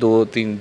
2-3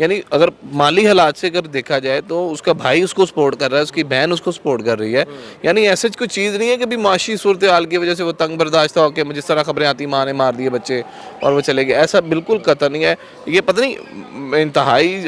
یعنی اگر مالی حالات سے اگر دیکھا جائے تو اس کا بھائی اس کو سپورٹ کر رہا ہے, اس کی بہن اس کو سپورٹ کر رہی ہے. یعنی ایسے کوئی چیز نہیں ہے کہ بھی معاشی صورتحال کی وجہ سے وہ تنگ برداشتہ ہو کے جس طرح خبریں آتی ماں نے مار دیے بچے اور وہ چلے گئے, ایسا بالکل قطع نہیں ہے. یہ پتہ نہیں انتہائی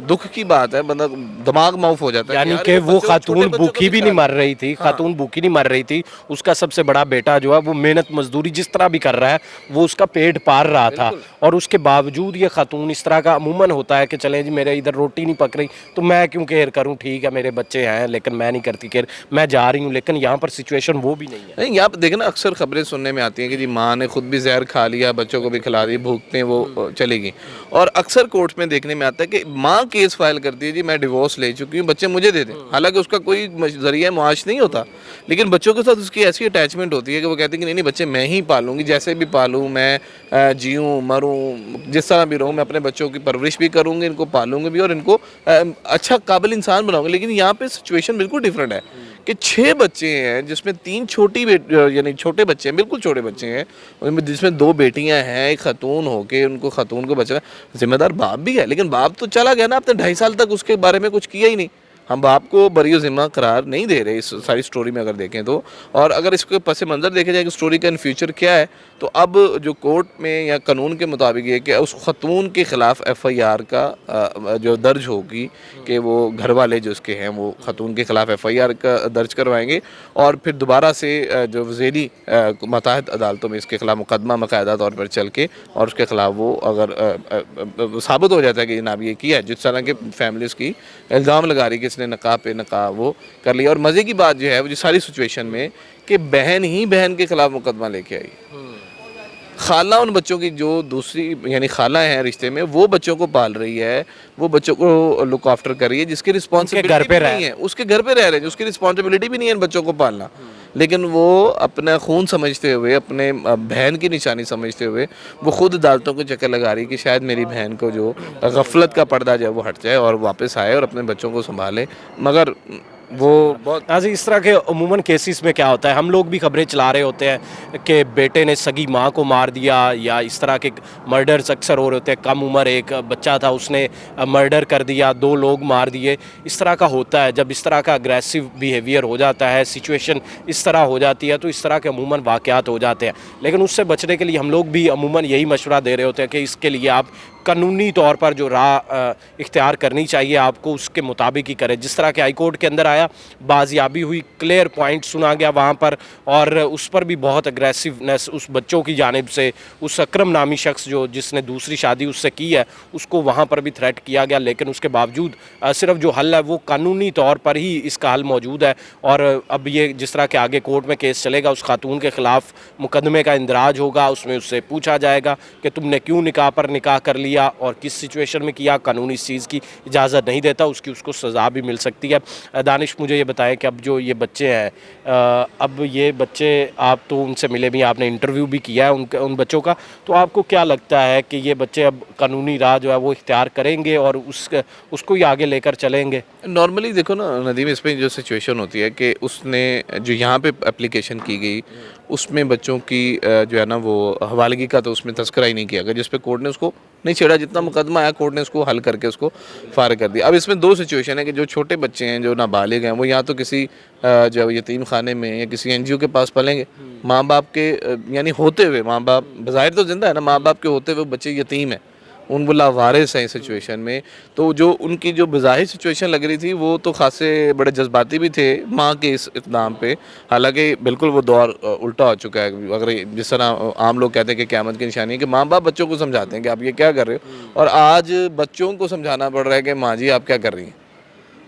دکھ کی بات ہے, بندہ دماغ معاف ہو جاتا ہے. یعنی کہ وہ خاتون بھوکی بھی نہیں مر رہی تھی, خاتون بھوکی نہیں مر رہی تھی, اس کا سب سے بڑا بیٹا جو ہے وہ محنت مزدوری جس طرح بھی کر رہا ہے وہ اس کا پیٹ پار رہا تھا, اور اس کے باوجود یہ خاتون اس طرح کا عموماً ہوتا ہے کہ چلیں جی میرے ادھر روٹی نہیں پک رہی تو میں کیوں کیئر کروں, ٹھیک ہے میرے بچے ہیں لیکن میں نہیں کرتی کیئر, میں جا رہی ہوں. لیکن یہاں پر سچویشن وہ بھی نہیں ہے. نہیں, یہاں پہ دیکھیں نا اکثر خبریں سننے میں آتی ہیں کہ جی ماں نے خود بھی زہر کھا لیا, بچوں کو بھی کھلا دی, بھوکتے ہیں وہ چلے گئی. اور اکثر کورٹ میں دیکھنے میں آتا ہے کہ ماں کیس فائل کرتی ہے جی میں ڈیورس لے چکی ہوں, بچے مجھے دے دیں. حالانکہ اس کا کوئی ذریعہ معاش نہیں ہوتا, لیکن بچوں کے ساتھ اس کی ایسی اٹیچمنٹ ہوتی ہے کہ وہ کہتے ہیں کہ نہیں نہیں بچے میں ہی پالوں گی, جیسے بھی پالوں, میں جیوں مروں جس طرح بھی رہوں, میں اپنے بچوں کی پرورش بھی کروں گی, ان کو پالوں گی بھی اور ان کو اچھا قابل انسان بناؤں گی. لیکن یہاں پہ سچویشن بالکل ڈیفرنٹ ہے کہ 6 بچے ہیں جس میں 3 یعنی چھوٹے بچے ہیں, بالکل چھوٹے بچے ہیں, جس میں 2 بیٹیاں ہیں, ایک خاتون ہو کے ان کو خاتون کو بچا, ذمہ دار باپ بھی ہے. لیکن باپ تو چلا گیا نا, آپ نے 2.5 سال تک اس کے بارے میں کچھ کیا ہی نہیں. ہم باپ کو بری و ذمہ قرار نہیں دے رہے اس ساری سٹوری میں اگر دیکھیں تو. اور اگر اس کے پس منظر دیکھا جائے کہ سٹوری کا ان فیوچر کیا ہے, تو اب جو کورٹ میں یا قانون کے مطابق یہ کہ اس خاتون کے خلاف FIR کا جو درج ہوگی کہ وہ گھر والے جو اس کے ہیں وہ خاتون کے خلاف FIR کا درج کروائیں گے, اور پھر دوبارہ سے جو ذیلی ماتحت عدالتوں میں اس کے خلاف مقدمہ باقاعدہ طور پر چل کے, اور اس کے خلاف وہ اگر ثابت ہو جاتا ہے کہ جناب یہ کیا ہے, جس طرح کے فیملیز کی الزام لگا رہی کہ اس نے نقاب پہ نقاب وہ کر لیا. اور مزے کی بات جو ہے وہ ساری سچویشن میں کہ بہن ہی بہن کے خلاف مقدمہ لے کے آئی. خالہ ان بچوں کی جو دوسری یعنی خالہ ہیں رشتے میں, وہ بچوں کو پال رہی ہے, وہ بچوں کو لک آفٹر کر رہی ہے, جس کی رسپانسبلٹی بھی نہیں ہے, اس کے گھر پہ رہ رہے ہیں, اس کی رسپانسبلٹی بھی نہیں ہے ان بچوں کو پالنا. لیکن وہ اپنا خون سمجھتے ہوئے, اپنے بہن کی نشانی سمجھتے ہوئے وہ خود عدالتوں کو چکر لگا رہی کہ شاید میری بہن کو جو غفلت کا پردہ جو ہے وہ ہٹ جائے اور واپس آئے اور اپنے بچوں کو سنبھالے. مگر وہ بہت اس طرح کے عموماً کیسز میں کیا ہوتا ہے, ہم لوگ بھی خبریں چلا رہے ہوتے ہیں کہ بیٹے نے سگی ماں کو مار دیا, یا اس طرح کے مرڈرز اکثر ہو رہے ہوتے ہیں. کم عمر ایک بچہ تھا, اس نے مرڈر کر دیا, 2 لوگ مار دیے. اس طرح کا ہوتا ہے. جب اس طرح کا اگریسو بیہیویئر ہو جاتا ہے, سچویشن اس طرح ہو جاتی ہے, تو اس طرح کے عموماً واقعات ہو جاتے ہیں. لیکن اس سے بچنے کے لیے ہم لوگ بھی عموماً یہی مشورہ دے رہے ہوتے ہیں کہ اس کے لیے آپ قانونی طور پر جو راہ اختیار کرنی چاہیے آپ کو, اس کے مطابق ہی کریں. جس طرح کہ ہائی کورٹ کے اندر آیا, بازیابی ہوئی, کلیئر پوائنٹ سنا گیا وہاں پر, اور اس پر بھی بہت اگریسونیس اس بچوں کی جانب سے, اس اکرم نامی شخص جس نے دوسری شادی اس سے کی ہے, اس کو وہاں پر بھی تھریٹ کیا گیا. لیکن اس کے باوجود صرف جو حل ہے وہ قانونی طور پر ہی اس کا حل موجود ہے. اور اب یہ جس طرح کہ آگے کورٹ میں کیس چلے گا, اس خاتون کے خلاف مقدمے کا اندراج ہوگا, اس میں اس سے پوچھا جائے گا کہ تم نے کیوں نکاح پر نکاح کر لیا اور کس سچویشن میں کیا. قانون اس چیز کی اجازت نہیں دیتا, اس کو سزا بھی مل سکتی ہے. دانش مجھے یہ بتائیں کہ اب جو یہ بچے ہیں, اب یہ بچے آپ تو ان سے ملے بھی, آپ نے انٹرویو بھی کیا ہے ان بچوں کا, تو آپ کو کیا لگتا ہے کہ یہ بچے اب قانونی راہ جو ہے وہ اختیار کریں گے اور اس کو ہی آگے لے کر چلیں گے؟ نارملی دیکھو نا ندیم, اس میں جو سچویشن ہوتی ہے کہ اس نے جو یہاں پہ اپلیکیشن کی گئی اس میں بچوں کی جو ہے نا وہ حوالگی کا تو اس میں تذکرہ ہی نہیں کیا گیا, جس پہ کورٹ نے اس کو نہیں چھیڑا. جتنا مقدمہ آیا کورٹ نے اس کو حل کر کے اس کو فارغ کر دیا. اب اس میں 2 سچویشن ہے کہ جو چھوٹے بچے ہیں جو نابالغ ہیں وہ یا تو کسی جو یتیم خانے میں یا کسی NGO کے پاس پلیں گے, ماں باپ کے یعنی ہوتے ہوئے, ماں باپ بظاہر تو زندہ ہے نا, ماں باپ کے ہوتے ہوئے بچے یتیم ہیں, ان وہ لاوارث ہیں اس سچویشن میں. تو جو ان کی جو بظاہر سچویشن لگ رہی تھی وہ تو خاصے بڑے جذباتی بھی تھے ماں کے اس اقدام پہ, حالانکہ بالکل وہ دور الٹا ہو چکا ہے. اگر جس طرح عام لوگ کہتے ہیں کہ قیامت کی نشانی ہے کہ ماں باپ بچوں کو سمجھاتے ہیں کہ آپ یہ کیا کر رہے ہو, اور آج بچوں کو سمجھانا پڑ رہا ہے کہ ماں جی آپ کیا کر رہی ہیں,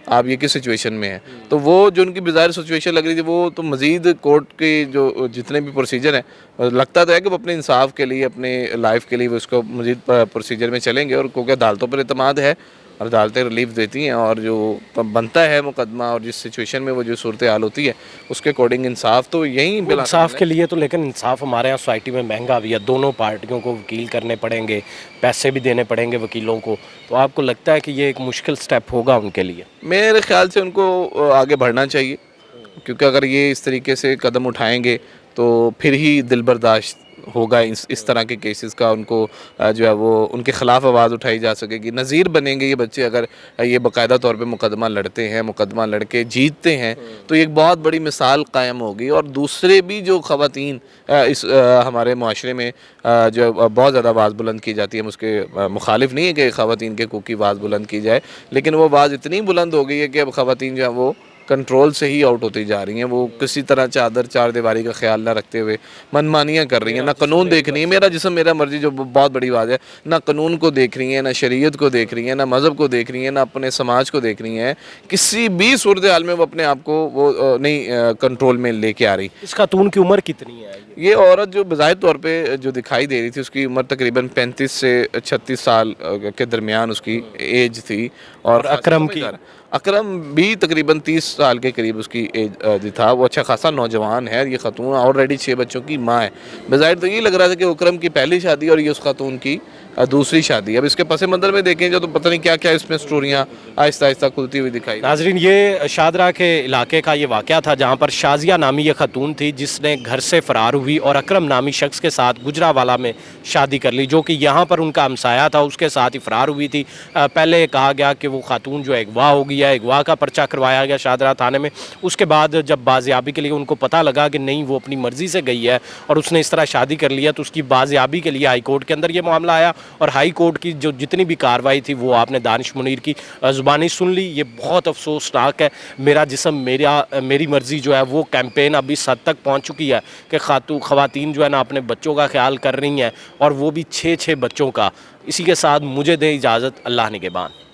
آپ یہ کس سچویشن میں ہیں. تو وہ جو ان کی بظاہر سچویشن لگ رہی تھی وہ تو مزید کورٹ کے جو جتنے بھی پروسیجر ہیں لگتا تو ہے کہ وہ اپنے انصاف کے لیے, اپنے لائف کے لیے وہ اس کو مزید پروسیجر میں چلیں گے. اور کیونکہ عدالتوں پر اعتماد ہے, عدالتیں ریلیف دیتی ہیں, اور جو بنتا ہے مقدمہ اور جس سچویشن میں وہ جو صورتحال ہوتی ہے اس کے اکارڈنگ انصاف تو یہیں انصاف کے لیے تو. لیکن انصاف ہمارے یہاں سوسائٹی میں مہنگا بھی ہے, دونوں پارٹیوں کو وکیل کرنے پڑیں گے, پیسے بھی دینے پڑیں گے وکیلوں کو. تو آپ کو لگتا ہے کہ یہ ایک مشکل سٹیپ ہوگا ان کے لیے؟ میرے خیال سے ان کو آگے بڑھنا چاہیے, کیونکہ اگر یہ اس طریقے سے قدم اٹھائیں گے تو پھر ہی دل برداشت ہوگا اس طرح کے کیسز کا، ان کو جو ہے وہ ان کے خلاف آواز اٹھائی جا سکے گی، نظیر بنیں گے یہ بچے اگر یہ باقاعدہ طور پہ مقدمہ لڑتے ہیں، مقدمہ لڑ کے جیتتے ہیں تو یہ ایک بہت بڑی مثال قائم ہوگی، اور دوسرے بھی جو خواتین اس ہمارے معاشرے میں جو بہت زیادہ آواز بلند کی جاتی ہے، ہم اس کے مخالف نہیں ہے کہ خواتین کے حقوق کی آواز بلند کی جائے، لیکن وہ آواز اتنی بلند ہو گئی ہے کہ اب خواتین جو ہیں وہ کنٹرول سے ہی آؤٹ ہوتی جا رہی ہیں، وہ کسی طرح چار دیواری کا خیال نہ رکھتے ہوئے منمانیاں کر رہی ہیں، نہ قانون دیکھ رہی ہیں، میرا جسم میرا مرضی جو بہت بڑی بات ہے، نہ قانون کو دیکھ رہی ہیں، نہ شریعت کو دیکھ رہی ہیں، نہ مذہب کو دیکھ رہی ہیں، نہ اپنے سماج کو دیکھ رہی ہیں، کسی بھی صورتحال میں وہ اپنے آپ کو وہ نہیں کنٹرول میں لے کے آ رہی۔ اس خاتون کی عمر کتنی ہے؟ یہ عورت جو بظاہر طور پہ جو دکھائی دے رہی تھی، اس کی عمر تقریباً 35 سے 36 سال کے درمیان اس کی ایج تھی، اور اکرم کی؟ اکرم بھی تقریباً 30 سال کے قریب اس کی ایج تھا، وہ اچھا خاصا نوجوان ہے، یہ خاتون آلریڈی 6 بچوں کی ماں ہے، بظاہر تو یہ لگ رہا تھا کہ اکرم کی پہلی شادی اور یہ اس خاتون کی دوسری شادی۔ اب اس کے پس منظر میں دیکھیں جو تو پتہ نہیں کیا کیا اس میں سٹوریاں آہستہ آہستہ کھلتی ہوئی دکھائی۔ ناظرین، یہ شادرہ کے علاقے کا یہ واقعہ تھا جہاں پر شازیہ نامی یہ خاتون تھی جس نے گھر سے فرار ہوئی اور اکرم نامی شخص کے ساتھ گجرانوالہ میں شادی کر لی، جو کہ یہاں پر ان کا ہمسایہ تھا، اس کے ساتھ ہی فرار ہوئی تھی۔ پہلے کہا گیا کہ وہ خاتون جو ہے اغوا ہو گئی ہے، اغوا کا پرچہ کروایا گیا شادرہ تھانے میں۔ اس کے بعد جب بازیابی کے لیے ان کو پتہ لگا کہ نہیں وہ اپنی مرضی سے گئی ہے اور اس نے اس طرح شادی کر لی ہے، تو اس کی بازیابی کے لیے ہائی کورٹ کے اندر یہ معاملہ آیا، اور ہائی کورٹ کی جو جتنی بھی کارروائی تھی وہ آپ نے دانش منیر کی زبانی سن لی۔ یہ بہت افسوسناک ہے۔ میرا جسم میری مرضی جو ہے وہ کیمپین اب اس حد تک پہنچ چکی ہے کہ خواتین جو ہے نا اپنے بچوں کا خیال کر رہی ہیں، اور وہ بھی 6 بچوں کا۔ اسی کے ساتھ مجھے دیں اجازت، اللہ نگہبان۔